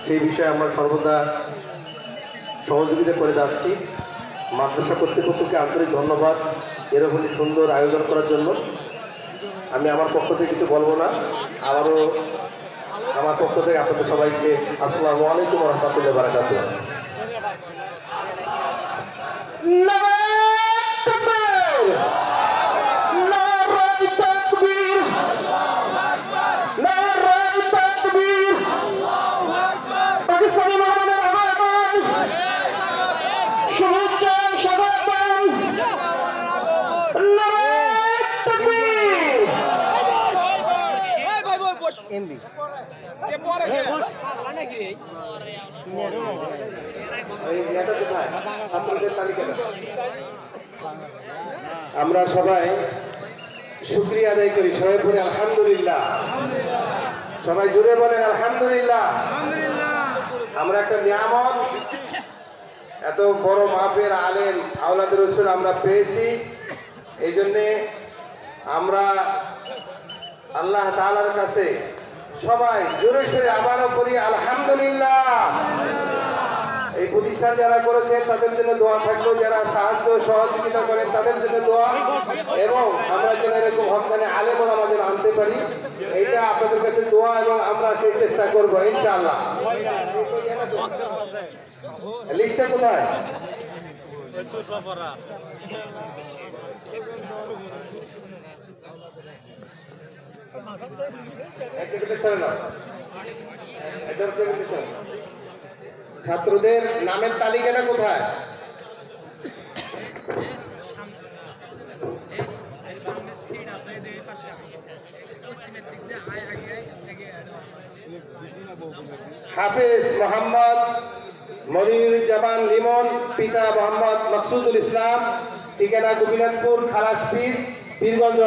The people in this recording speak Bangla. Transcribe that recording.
সেই বিষয়ে আমরা সর্বদা সহযোগিতা করে যাচ্ছি। মাদ্রাসা কর্তৃপক্ষকে আন্তরিক ধন্যবাদ এরকমই সুন্দর আয়োজন করার জন্য। আমি আমার পক্ষ থেকে কিছু বলবো না, আবারও আমার পক্ষ থেকে আপনাদের সবাইকে আসসালামু আলাইকুম ওয়া রাহমাতুল্লাহি ওয়া বারাকাতুহু। আমরা সবাই শুকরিয়া আদায় করি, সবাই বলে আলহামদুলিল্লাহ, সবাই জুড়ে বলেন আলহামদুলিল্লাহ। আমরা একটা নিয়ামত, এত বড় মাহফিল আলেম আওলাদ রাসূল আমরা পেয়েছি। এই জন্যে আমরা আল্লাহ তাআলার কাছে সবাই জোরে সোরে আবারও করি আলহামদুলিল্লাহ। এই প্রতিষ্ঠান যারা করেছেন তাদের জন্য দোয়া থাকলো, যারা সাহায্য সহযোগিতা করেন তাদের জন্য দোয়া, এবং আমরা যেন এরকম হকানি আলেম আমাদের আনতে পারি, এইটা আপনাদের কাছে দোয়া, এবং আমরা সেই চেষ্টা করবো ইনশাআল্লাহ। লিস্টটা কোথায়? ছাত্রদের নামের তালিকাটা কোথায়? হাফেজ মোহাম্মদ মনিরুজ্জামান লিমন, পিতা মোহাম্মদ মকসুদুল ইসলাম, ঠিকানা গোপীনাথপুর, খালাসপীর, পীরগঞ্জ।